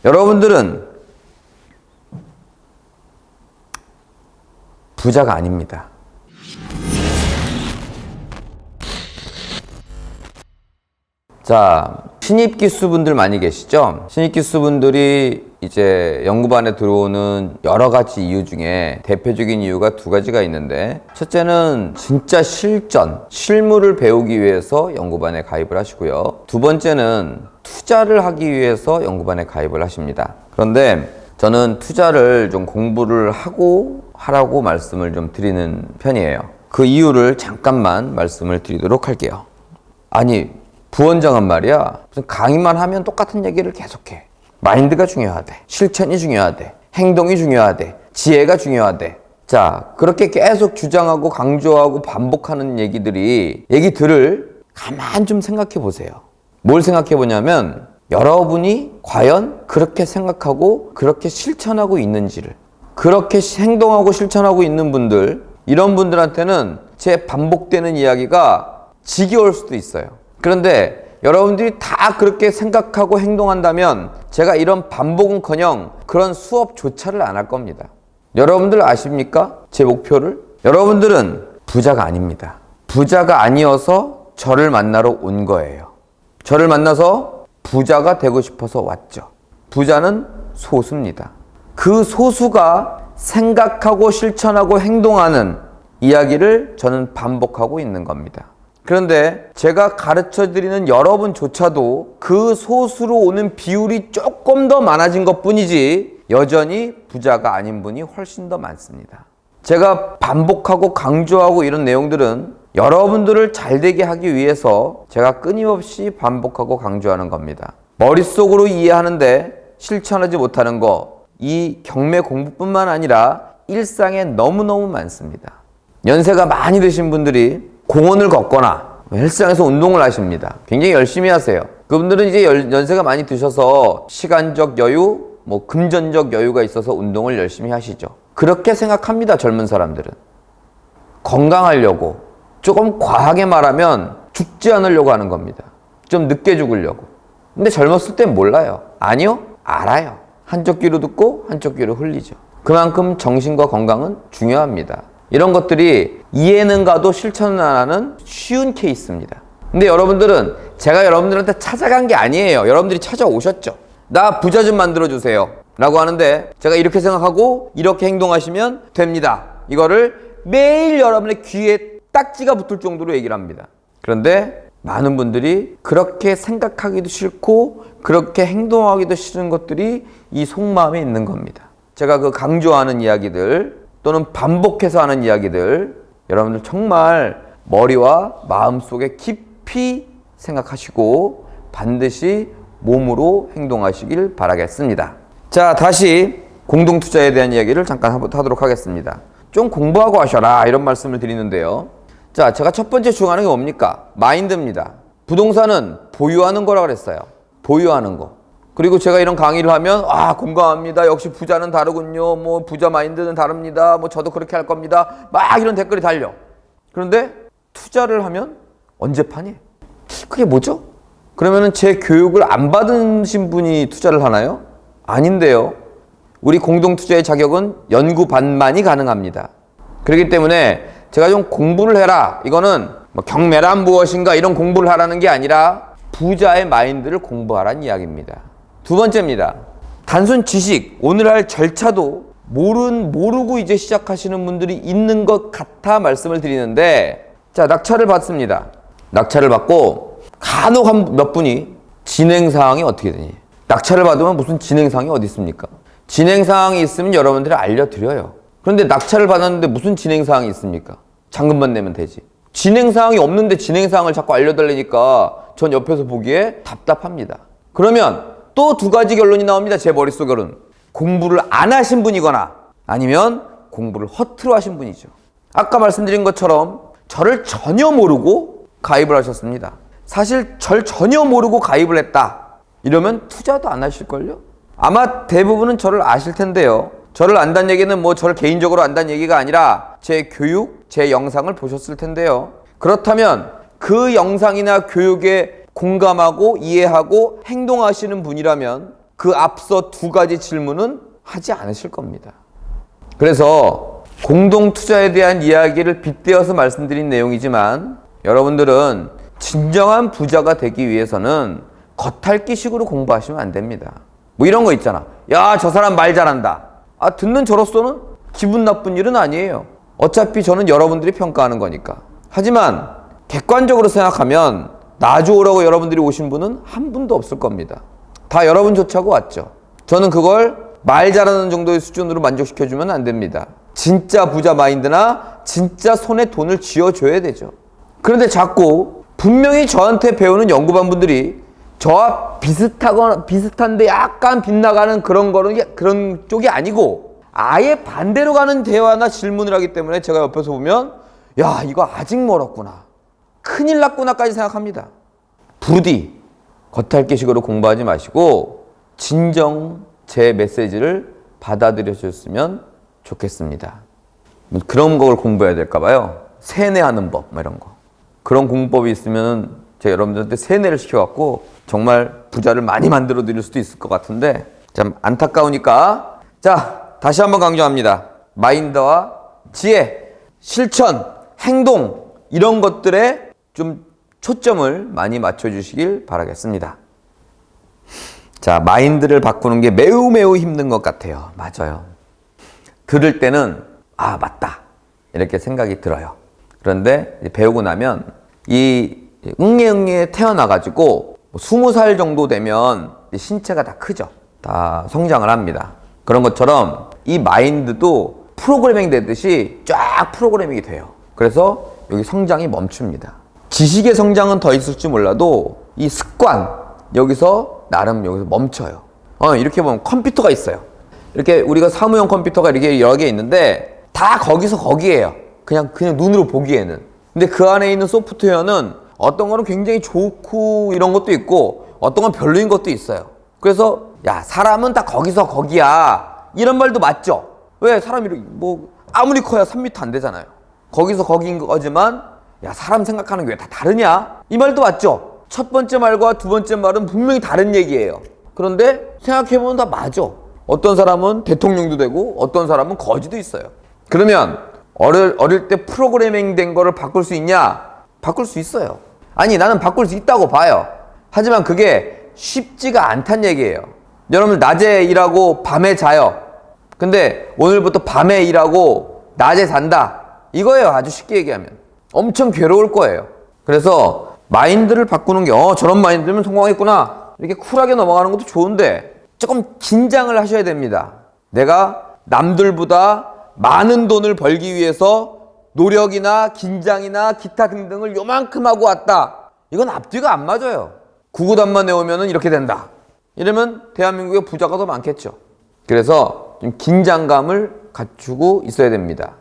여러분들은 부자가 아닙니다. 자, 신입 기수분들 많이 계시죠? 신입 기수분들이 이제 연구반에 들어오는 여러 가지 이유 중에 대표적인 이유가 두 가지가 있는데, 첫째는 진짜 실무를 배우기 위해서 연구반에 가입을 하시고요. 두 번째는 투자를 하기 위해서 연구반에 가입을 하십니다. 그런데 저는 투자를 좀 공부를 하라고 말씀을 좀 드리는 편이에요. 그 이유를 잠깐만 말씀을 드리도록 할게요. 아니, 부원장은 말이야, 무슨 강의만 하면 똑같은 얘기를 계속해. 마인드가 중요하대, 실천이 중요하대, 행동이 중요하대, 지혜가 중요하대. 자, 그렇게 계속 주장하고 강조하고 반복하는 얘기들을 가만 좀 생각해 보세요. 뭘 생각해 보냐면, 여러분이 과연 그렇게 생각하고 그렇게 실천하고 있는지를. 그렇게 행동하고 실천하고 있는 분들, 이런 분들한테는 제 반복되는 이야기가 지겨울 수도 있어요. 그런데 여러분들이 다 그렇게 생각하고 행동한다면 제가 이런 반복은커녕 그런 수업조차를 안 할 겁니다. 여러분들 아십니까? 제 목표를? 여러분들은 부자가 아닙니다. 부자가 아니어서 저를 만나러 온 거예요. 저를 만나서 부자가 되고 싶어서 왔죠. 부자는 소수입니다. 그 소수가 생각하고 실천하고 행동하는 이야기를 저는 반복하고 있는 겁니다. 그런데 제가 가르쳐드리는 여러분조차도 그 소수로 오는 비율이 조금 더 많아진 것 뿐이지 여전히 부자가 아닌 분이 훨씬 더 많습니다. 제가 반복하고 강조하고 이런 내용들은 여러분들을 잘되게 하기 위해서 제가 끊임없이 반복하고 강조하는 겁니다. 머릿속으로 이해하는데 실천하지 못하는 거, 이 경매 공부뿐만 아니라 일상에 너무너무 많습니다. 연세가 많이 드신 분들이 공원을 걷거나 헬스장에서 운동을 하십니다. 굉장히 열심히 하세요. 그분들은 이제 연세가 많이 드셔서 시간적 여유, 금전적 여유가 있어서 운동을 열심히 하시죠. 그렇게 생각합니다, 젊은 사람들은. 건강하려고, 조금 과하게 말하면 죽지 않으려고 하는 겁니다. 좀 늦게 죽으려고. 근데 젊었을 땐 몰라요. 아니요? 알아요. 한쪽 귀로 듣고 한쪽 귀로 흘리죠. 그만큼 정신과 건강은 중요합니다. 이런 것들이 이해는 가도 실천은 안 하는 쉬운 케이스입니다. 근데 여러분들은 제가 여러분들한테 찾아간 게 아니에요. 여러분들이 찾아오셨죠. 나 부자 좀 만들어주세요 라고 하는데, 제가 이렇게 생각하고 이렇게 행동하시면 됩니다. 이거를 매일 여러분의 귀에 딱지가 붙을 정도로 얘기를 합니다. 그런데 많은 분들이 그렇게 생각하기도 싫고 그렇게 행동하기도 싫은 것들이 이 속마음에 있는 겁니다. 제가 그 강조하는 이야기들 또는 반복해서 하는 이야기들, 여러분들 정말 머리와 마음속에 깊이 생각하시고 반드시 몸으로 행동하시길 바라겠습니다. 자, 다시 공동투자에 대한 이야기를 잠깐 하도록 하겠습니다. 좀 공부하고 하셔라, 이런 말씀을 드리는데요. 자, 제가 첫 번째 주장하는 게 뭡니까? 마인드입니다. 부동산은 보유하는 거라고 그랬어요. 보유하는 거. 그리고 제가 이런 강의를 하면, 공감합니다. 역시 부자는 다르군요. 부자 마인드는 다릅니다. 저도 그렇게 할 겁니다. 막 이런 댓글이 달려. 그런데 투자를 하면 언제 파니? 그게 뭐죠? 그러면은 제 교육을 안 받으신 분이 투자를 하나요? 아닌데요. 우리 공동투자의 자격은 연구반만이 가능합니다. 그렇기 때문에 제가 좀 공부를 해라, 이거는 경매란 무엇인가 이런 공부를 하라는 게 아니라 부자의 마인드를 공부하라는 이야기입니다. 두 번째입니다. 단순 지식, 오늘 할 절차도 모르고 이제 시작하시는 분들이 있는 것 같아 말씀을 드리는데, 자, 낙찰을 받습니다. 낙찰을 받고 간혹 몇 분이 진행사항이 어떻게 되니? 낙찰을 받으면 무슨 진행사항이 어디 있습니까? 진행사항이 있으면 여러분들이 알려드려요. 그런데 낙찰을 받았는데 무슨 진행사항이 있습니까? 잔금만 내면 되지. 진행사항이 없는데 진행사항을 자꾸 알려달라니까 전 옆에서 보기에 답답합니다. 그러면 또 두 가지 결론이 나옵니다. 제 머릿속으로는. 공부를 안 하신 분이거나 아니면 공부를 허투루 하신 분이죠. 아까 말씀드린 것처럼 저를 전혀 모르고 가입을 하셨습니다. 사실 절 전혀 모르고 가입을 했다, 이러면 투자도 안 하실걸요? 아마 대부분은 저를 아실 텐데요. 저를 안다는 얘기는 저를 개인적으로 안다는 얘기가 아니라 제 교육, 제 영상을 보셨을 텐데요. 그렇다면 그 영상이나 교육에 공감하고 이해하고 행동하시는 분이라면 그 앞서 두 가지 질문은 하지 않으실 겁니다. 그래서 공동투자에 대한 이야기를 빗대어서 말씀드린 내용이지만 여러분들은 진정한 부자가 되기 위해서는 겉핥기식으로 공부하시면 안 됩니다. 뭐 이런 거 있잖아. 야, 저 사람 말 잘한다. 아, 듣는 저로서는 기분 나쁜 일은 아니에요. 어차피 저는 여러분들이 평가하는 거니까. 하지만 객관적으로 생각하면 나 좋으라고 여러분들이 오신 분은 한 분도 없을 겁니다. 다 여러분 좋자고 왔죠. 저는 그걸 말 잘하는 정도의 수준으로 만족시켜주면 안 됩니다. 진짜 부자 마인드나 진짜 손에 돈을 쥐어줘야 되죠. 그런데 자꾸 분명히 저한테 배우는 연구반 분들이 저와 비슷한데 약간 빗나가는 그런 쪽이 아니고 아예 반대로 가는 대화나 질문을 하기 때문에 제가 옆에서 보면 야, 이거 아직 멀었구나. 큰일 났구나까지 생각합니다. 부디 겉핥기식으로 공부하지 마시고 진정 제 메시지를 받아들여 주셨으면 좋겠습니다. 그런 걸 공부해야 될까 봐요. 세뇌하는 법 이런 거. 그런 공법이 있으면 제가 여러분들한테 세뇌를 시켜갖고 정말 부자를 많이 만들어 드릴 수도 있을 것 같은데 참 안타까우니까 자, 다시 한번 강조합니다. 마인드와 지혜, 실천, 행동 이런 것들에 좀 초점을 많이 맞춰주시길 바라겠습니다. 자, 마인드를 바꾸는 게 매우 힘든 것 같아요. 맞아요. 들을 때는 아, 맞다 이렇게 생각이 들어요. 그런데 배우고 나면 이 응애응애 태어나가지고 20살 정도 되면 신체가 다 크죠. 다 성장을 합니다. 그런 것처럼 이 마인드도 프로그래밍 되듯이 쫙 프로그래밍이 돼요. 그래서 여기 성장이 멈춥니다. 지식의 성장은 더 있을지 몰라도 이 습관 여기서 멈춰요. 이렇게 보면 컴퓨터가 있어요. 이렇게 우리가 사무용 컴퓨터가 이렇게 여러 개 있는데 다 거기서 거기에요. 그냥 눈으로 보기에는. 근데 그 안에 있는 소프트웨어는 어떤 거는 굉장히 좋고 이런 것도 있고 어떤 건 별로인 것도 있어요. 그래서 야, 사람은 다 거기서 거기야 이런 말도 맞죠. 왜? 사람이 뭐 아무리 커야 3m 안 되잖아요. 거기서 거기인 거지만 야, 사람 생각하는 게 왜 다 다르냐? 이 말도 맞죠. 첫 번째 말과 두 번째 말은 분명히 다른 얘기예요. 그런데 생각해보면 다 맞아. 어떤 사람은 대통령도 되고 어떤 사람은 거지도 있어요. 그러면 어릴 때 프로그래밍 된 거를 바꿀 수 있냐? 바꿀 수 있어요. 아니, 나는 바꿀 수 있다고 봐요. 하지만 그게 쉽지가 않단 얘기예요. 여러분 낮에 일하고 밤에 자요. 근데 오늘부터 밤에 일하고 낮에 잔다. 이거예요. 아주 쉽게 얘기하면. 엄청 괴로울 거예요. 그래서 마인드를 바꾸는 게 저런 마인드면 성공하겠구나. 이렇게 쿨하게 넘어가는 것도 좋은데 조금 긴장을 하셔야 됩니다. 내가 남들보다 많은 돈을 벌기 위해서 노력이나 긴장이나 기타 등등을 요만큼 하고 왔다. 이건 앞뒤가 안 맞아요. 구구단만 외우면 이렇게 된다. 이러면 대한민국에 부자가 더 많겠죠. 그래서 좀 긴장감을 갖추고 있어야 됩니다.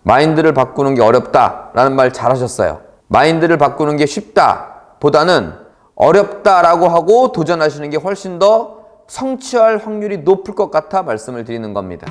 마인드를 바꾸는 게 어렵다라는 말 잘하셨어요. 마인드를 바꾸는 게 쉽다 보다는 어렵다라고 하고 도전하시는 게 훨씬 더 성취할 확률이 높을 것 같아 말씀을 드리는 겁니다.